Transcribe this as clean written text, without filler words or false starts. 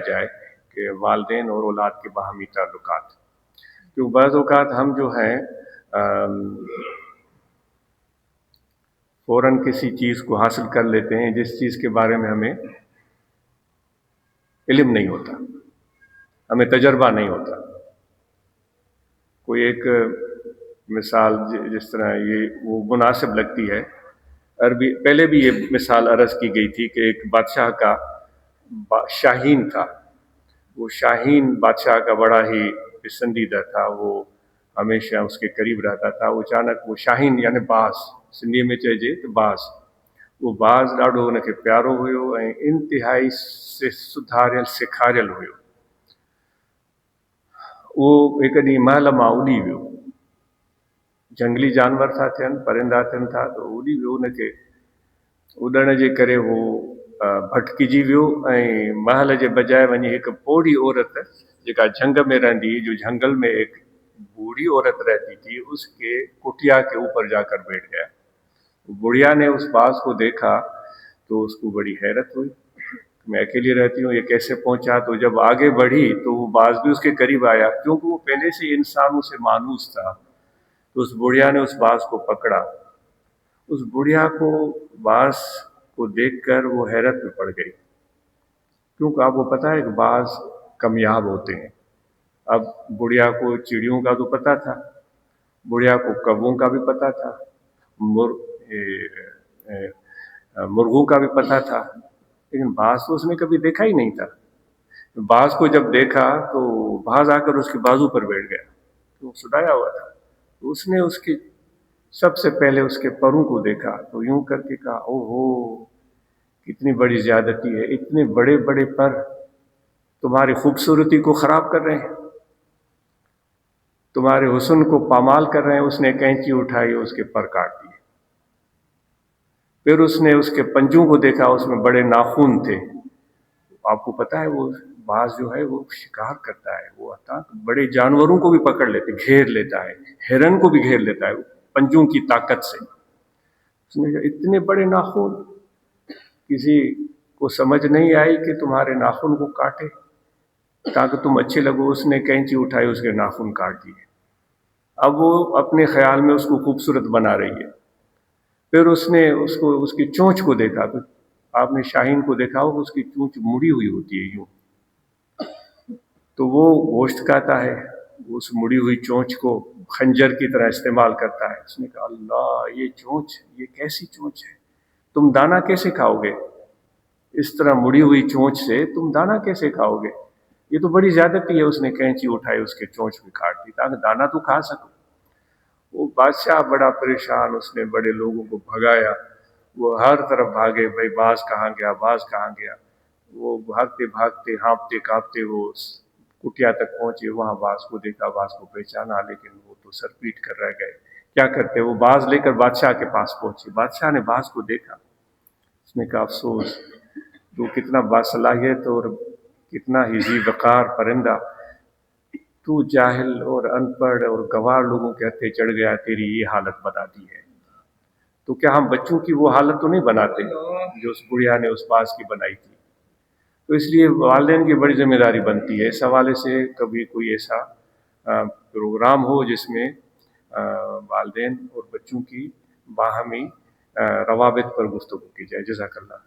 جائے کہ والدین اور اولاد کے باہمی تعلقات. کیوں بعض اوقات ہم جو ہیں فوراً کسی چیز کو حاصل کر لیتے ہیں جس چیز کے بارے میں ہمیں علم نہیں ہوتا، ہمیں تجربہ نہیں ہوتا. کوئی ایک مثال جس طرح یہ وہ مناسب لگتی ہے، عربی پہلے بھی یہ مثال عرض کی گئی تھی کہ ایک بادشاہ کا شاہین تھا. وہ شاہین بادشاہ کا بڑا ہی پسندیدہ تھا، وہ ہمیشہ اس کے قریب رہتا تھا. وہ اچانک وہ شاہین یعنی باز سندھی میں چیجے تو باز، وہ باز ॾاढो हुनखे प्यारो हुयो ऐं इंतिहाई सुधारियल सेखारियल हुयो. उहो हिकु ॾींहुं महल मां उॾी वियो. जंगली जानवर था थियनि, परिंदा थियनि था, त उॾी वियो. हुनखे उॾण जे करे उहो भटकिजी वियो ऐं महल जे बजाए वञी हिकु पोड़ी औरत जेका झंग में रहंदी हुई, जो जंगल में एक बूढ़ी औरत रहती थी, उसके कुटिया के ऊपर जाकर बैठ गया. बुढ़िया ने उस बाज को देखा तो उसको बड़ी हैरत हुई, मैं अकेली रहती हूँ, ये कैसे पहुंचा. तो जब आगे बढ़ी तो वो बाज भी उसके करीब आया, क्योंकि वो पहले से इंसानों से मानूस था. तो उस बुढ़िया ने उस बाज को पकड़ा. उस बुढ़िया को बाज को देखकर वो हैरत में पड़ गई, क्योंकि आपको पता है कि बाज कामयाब होते हैं. अब बुढ़िया को चिड़ियों का तो पता था, बुढ़िया को कौवों का भी पता था, मुर्गों का भी पता था, लेकिन बाज तो उसने कभी देखा ही नहीं था. बाज को जब देखा तो बाज आकर उसके बाजू पर बैठ गया. तो सुलाया हुआ था. तो उसने उसके सबसे पहले उसके परों को देखा तो यूं करके कहा, ओहो कितनी बड़ी ज्यादती है, इतने बड़े बड़े पर तुम्हारी खूबसूरती को खराब कर रहे हैं, तुम्हारे हुस्न को पामाल कर रहे हैं. उसने कैंची उठाई, उसके पर काट दिए. फिर उसने उसके पंजों को देखा, उसमें बड़े नाखून थे. आपको पता है वो बाज जो है वो शिकार करता है, वो बड़े जानवरों को भी पकड़ लेते, घेर लेता है, हिरन को भी घेर लेता है पंजों की ताकत से. उसने कहा इतने बड़े नाखून, किसी को समझ नहीं आई कि तुम्हारे नाखून को काटे ताकि तुम अच्छे लगो. उसने कैंची उठाई, उसके नाखून काट दिए. अब वो अपने ख्याल में उसको खूबसूरत बना रही है. फिर उसने उसको उसकी चोंच को देखा. तो आपने शाहीन को देखा हो, उसकी चोंच मुड़ी हुई होती है यूं, तो वो गोश्त खाता है, उस मुड़ी हुई चोंच को खंजर की तरह इस्तेमाल करता है. उसने कहा अल्लाह, ये चोंच, ये कैसी चोंच है, तुम दाना कैसे खाओगे, इस तरह मुड़ी हुई चोंच से तुम दाना कैसे खाओगे, ये तो बड़ी ज्यादती है. उसने कैंची उठाई, उसके चोंच में काट दी ताकि दाना तो खा सको. वो बादशाह बड़ा परेशान, उसने बड़े लोगों को भगाया. वो हर तरफ भागे, भाई बाज कहाँ गया, बाज कहाँ गया. वो भागते भागते हाँपते काँपते वो कुटिया तक पहुंचे. वहाँ बाज को देखा, बाज को पहचाना, लेकिन वो तो सर पीट कर रह गए. क्या करते, वो बाज लेकर बादशाह के पास पहुंचे. बादशाह ने बाज को देखा, उसने कहा अफसोस, तो कितना बासलाहियत और कितना ही जी वकार परिंदा, तू जाहिल और अनपढ़ और गंवार लोगों के हत्थे चढ़ गया, तेरी ये हालत बना दी है. तो क्या हम बच्चों की वो हालत तो नहीं बनाते जो उस बुढ़िया ने उस बाज की बनाई थी. तो इसलिए वालिदैन की बड़ी जिम्मेदारी बनती है. इस हवाले से कभी कोई ऐसा प्रोग्राम हो जिसमें वालिदैन और बच्चों की बाहमी रवाबित पर गुफ्तगू की जाए. जज़ाकल्लाह.